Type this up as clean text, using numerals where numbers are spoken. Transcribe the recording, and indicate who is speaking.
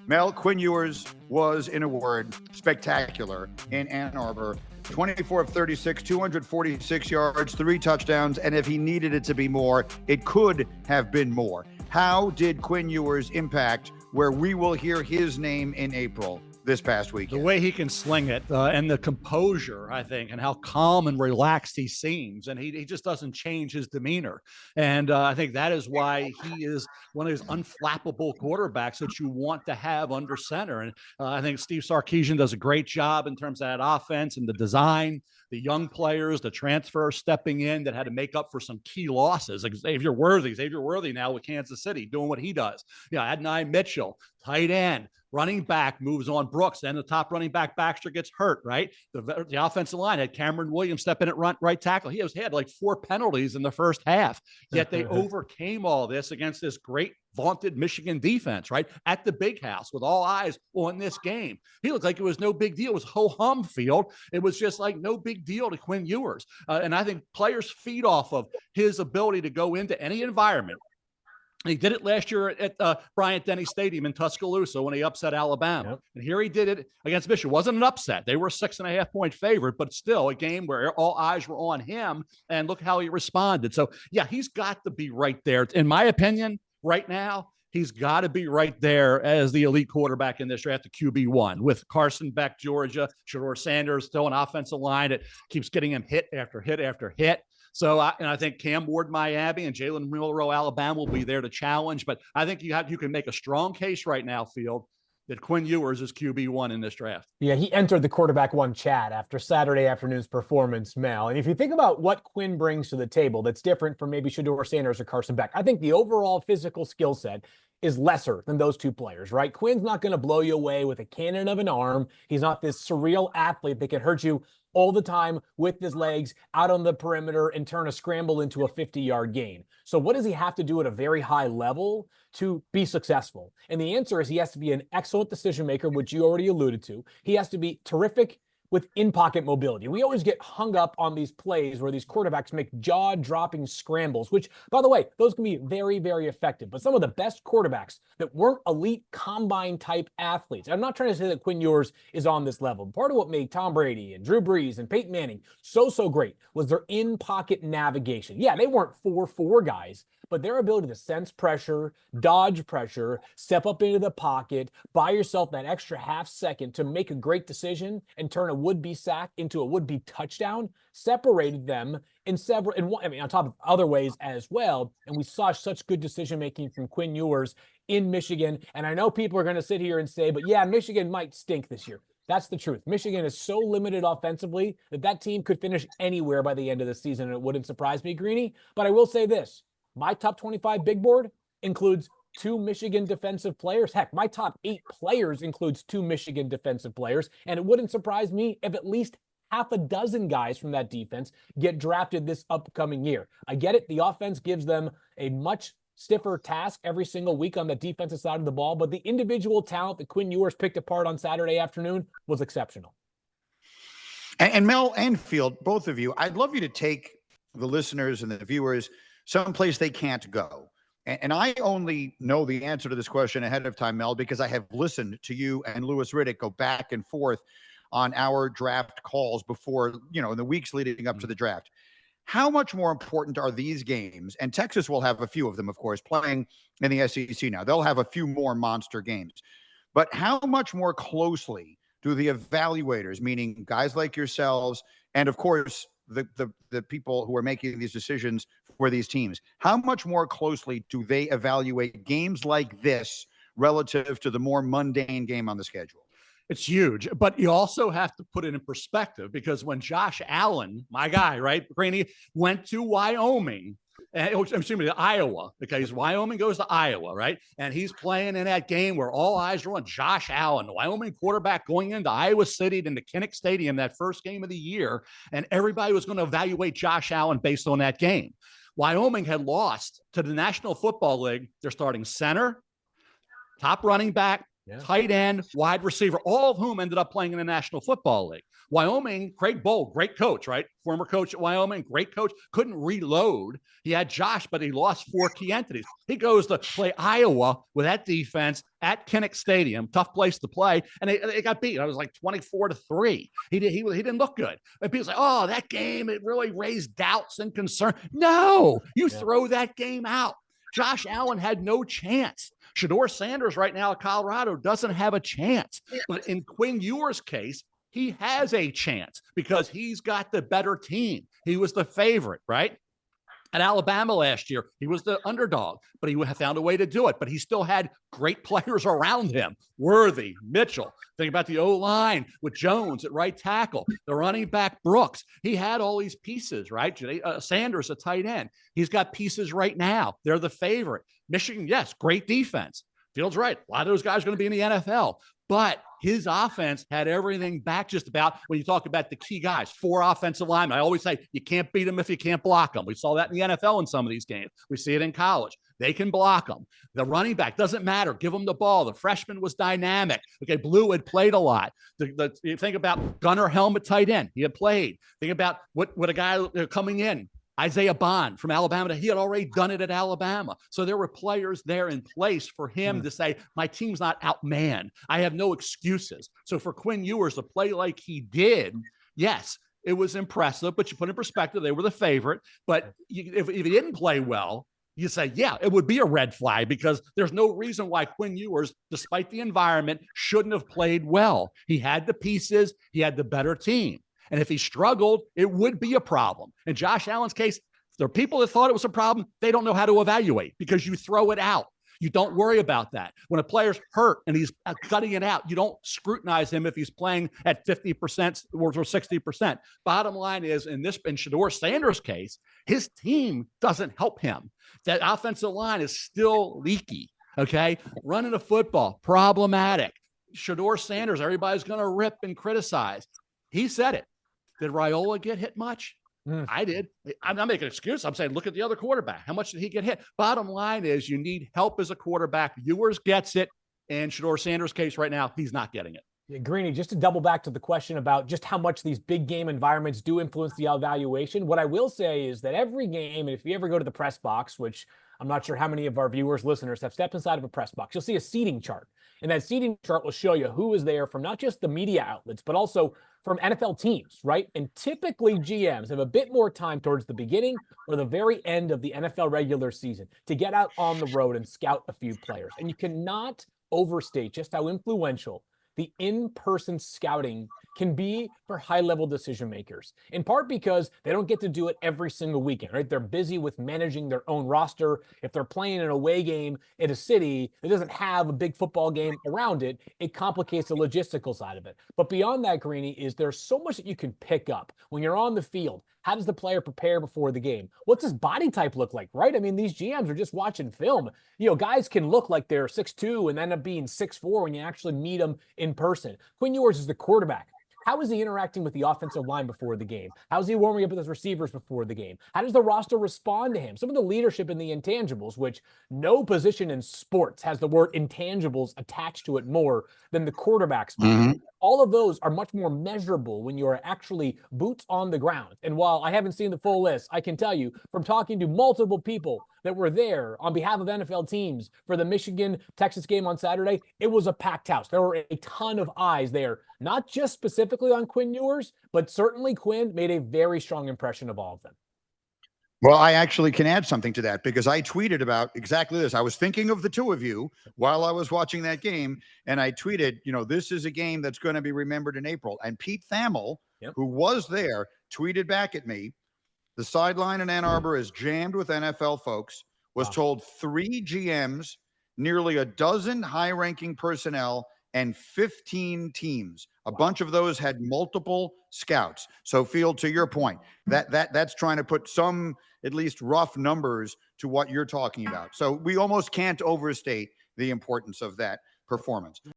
Speaker 1: Mel, Quinn Ewers was, in a word, spectacular in Ann Arbor. 24 of 36, 246 yards, 3 touchdowns, and if he needed it to be more, it could have been more. How did Quinn Ewers impact where we will hear his name in April this past weekend?
Speaker 2: The way he can sling it and the composure, I think, and how calm and relaxed he seems. And he just doesn't change his demeanor. And I think that is why he is one of those unflappable quarterbacks that you want to have under center. And I think Steve Sarkisian does a great job in terms of that offense and the design, the young players, the transfer stepping in that had to make up for some key losses. Like Xavier Worthy now with Kansas City doing what he does. Adonai Mitchell, tight end. Running back moves on Brooks. Then the top running back, Baxter, gets hurt, right? The offensive line had Cameron Williams step in at right tackle. He had like 4 penalties in the first half, yet they overcame all this against this great vaunted Michigan defense, right? At the big house with all eyes on this game. He looked like it was no big deal. It was ho-hum field. It was just like no big deal to Quinn Ewers. And I think players feed off of his ability to go into any environment. He did it last year at Bryant-Denny Stadium in Tuscaloosa when he upset Alabama. Yep. And here he did it against Michigan. It wasn't an upset. They were a 6.5-point favorite, but still a game where all eyes were on him. And look how he responded. So, yeah, he's got to be right there. In my opinion, right now, he's got to be right there as the elite quarterback in this draft, the QB1, with Carson Beck, Georgia, Shedeur Sanders, still an offensive line that keeps getting him hit after hit after hit. So I think Cam Ward, Miami, and Jalen Milroe, Alabama, will be there to challenge. But I think you can make a strong case right now, Field, that Quinn Ewers is QB1 in this draft.
Speaker 3: Yeah, he entered the quarterback one chat after Saturday afternoon's performance, Mel. And if you think about what Quinn brings to the table that's different from maybe Shedeur Sanders or Carson Beck, I think the overall physical skill set is lesser than those two players, right? Quinn's not going to blow you away with a cannon of an arm. He's not this surreal athlete that can hurt you all the time with his legs out on the perimeter and turn a scramble into a 50-yard gain. So what does he have to do at a very high level to be successful? And the answer is he has to be an excellent decision maker, which you already alluded to. He has to be terrific with in-pocket mobility. We always get hung up on these plays where these quarterbacks make jaw-dropping scrambles, which, by the way, those can be very, very effective. But some of the best quarterbacks that weren't elite combine-type athletes, I'm not trying to say that Quinn Ewers is on this level. Part of what made Tom Brady and Drew Brees and Peyton Manning so great was their in-pocket navigation. Yeah, they weren't 4-4 guys, but their ability to sense pressure, dodge pressure, step up into the pocket, buy yourself that extra half second to make a great decision and turn a would-be sack into a would-be touchdown separated them in several, on top of other ways as well. And we saw such good decision-making from Quinn Ewers in Michigan. And I know people are going to sit here and say, but yeah, Michigan might stink this year. That's the truth. Michigan is so limited offensively that team could finish anywhere by the end of the season, and it wouldn't surprise me, Greeny. But I will say this. My top 25 big board includes 2 Michigan defensive players. Heck, my top 8 players includes 2 Michigan defensive players. And it wouldn't surprise me if at least half a dozen guys from that defense get drafted this upcoming year. I get it. The offense gives them a much stiffer task every single week on the defensive side of the ball. But the individual talent that Quinn Ewers picked apart on Saturday afternoon was exceptional.
Speaker 1: And Mel and Field, both of you, I'd love you to take the listeners and the viewers someplace they can't go. And I only know the answer to this question ahead of time, Mel, because I have listened to you and Louis Riddick go back and forth on our draft calls before, in the weeks leading up to the draft. How much more important are these games? And Texas will have a few of them, of course, playing in the SEC now. They'll have a few more monster games. But how much more closely do the evaluators, meaning guys like yourselves, and of course, the people who are making these decisions for these teams, how much more closely do they evaluate games like this relative to the more mundane game on the schedule?
Speaker 2: It's huge, but you also have to put it in perspective because when Josh Allen, my guy, right, Greeny, went to Wyoming, Iowa, because Wyoming goes to Iowa, right? And he's playing in that game where all eyes are on Josh Allen, the Wyoming quarterback going into Iowa City into Kinnick Stadium, that first game of the year. And everybody was going to evaluate Josh Allen based on that game. Wyoming had lost to the National Football League. They're starting center, top running back, tight end, wide receiver, all of whom ended up playing in the National Football League. Wyoming, Craig Bowl, great coach, right? Former coach at Wyoming, great coach, couldn't reload. He had Josh, but he lost 4 key entities. He goes to play Iowa with that defense at Kinnick Stadium, tough place to play, and they got beat. I was like 24-3. He didn't look good. And people say, oh, that game, it really raised doubts and concern. No, you throw that game out. Josh Allen had no chance. Shedeur Sanders right now at Colorado doesn't have a chance. But in Quinn Ewers' case, he has a chance because he's got the better team. He was the favorite, right? At Alabama last year, he was the underdog, but he found a way to do it. But he still had great players around him. Worthy, Mitchell. Think about the O-line with Jones at right tackle, the running back Brooks. He had all these pieces, right? Sanders, a tight end. He's got pieces right now. They're the favorite. Michigan, yes, great defense. Fields right. A lot of those guys are going to be in the NFL. But his offense had everything back just about when you talk about the key guys, 4 offensive linemen. I always say you can't beat them if you can't block them. We saw that in the NFL in some of these games. We see it in college. They can block them. The running back doesn't matter. Give them the ball. The freshman was dynamic. Okay, Blue had played a lot. You think about Gunnar Helm at tight end. He had played. Think about what a guy coming in. Isaiah Bond from Alabama, he had already done it at Alabama. So there were players there in place for him to say, my team's not outmanned. I have no excuses. So for Quinn Ewers to play like he did, yes, it was impressive, but you put in perspective, they were the favorite. But if he didn't play well, you say, yeah, it would be a red flag because there's no reason why Quinn Ewers, despite the environment, shouldn't have played well. He had the pieces. He had the better team. And if he struggled, it would be a problem. In Josh Allen's case, there are people that thought it was a problem. They don't know how to evaluate because you throw it out. You don't worry about that. When a player's hurt and he's cutting it out, you don't scrutinize him if he's playing at 50% or 60%. Bottom line is, in Shedeur Sanders' case, his team doesn't help him. That offensive line is still leaky, okay? Running a football, problematic. Shedeur Sanders, everybody's going to rip and criticize. He said it. Did Raiola get hit much? I did. I'm not making an excuse. I'm saying, look at the other quarterback. How much did he get hit? Bottom line is you need help as a quarterback. Ewers gets it. And Shedeur Sanders' case right now, he's not getting it.
Speaker 3: Yeah, Greeny, just to double back to the question about just how much these big game environments do influence the evaluation, what I will say is that every game, and if you ever go to the press box, which I'm not sure how many of our viewers, listeners have stepped inside of a press box, you'll see a seating chart. And that seating chart will show you who is there from not just the media outlets, but also from NFL teams, right? And typically GMs have a bit more time towards the beginning or the very end of the NFL regular season to get out on the road and scout a few players. And you cannot overstate just how influential the in-person scouting can be for high-level decision makers, in part because they don't get to do it every single weekend, right? They're busy with managing their own roster. If they're playing an away game in a city that doesn't have a big football game around it, it complicates the logistical side of it. But beyond that, Greeny, is there's so much that you can pick up when you're on the field. How does the player prepare before the game? What's his body type look like, right? I mean, these GMs are just watching film. You know, guys can look like they're 6'2" and end up being 6'4" when you actually meet them in person. Quinn Ewers is the quarterback. How is he interacting with the offensive line before the game? How is he warming up with his receivers before the game? How does the roster respond to him? Some of the leadership and the intangibles, which no position in sports has the word intangibles attached to it more than the quarterback spot. All of those are much more measurable when you're actually boots on the ground. And while I haven't seen the full list, I can tell you from talking to multiple people that were there on behalf of NFL teams for the Michigan-Texas game on Saturday, it was a packed house. There were a ton of eyes there, not just specifically on Quinn Ewers, but certainly Quinn made a very strong impression of all of them.
Speaker 1: Well, I actually can add something to that because I tweeted about exactly this. I was thinking of the two of you while I was watching that game, and I tweeted, you know, this is a game that's going to be remembered in April. And Pete Thamel, who was there, tweeted back at me, the sideline in Ann Arbor is jammed with NFL folks, was told 3 GMs, nearly a dozen high-ranking personnel, and 15 teams. A bunch of those had multiple scouts. So, Field, to your point, that's trying to put some at least rough numbers to what you're talking about. So we almost can't overstate the importance of that performance.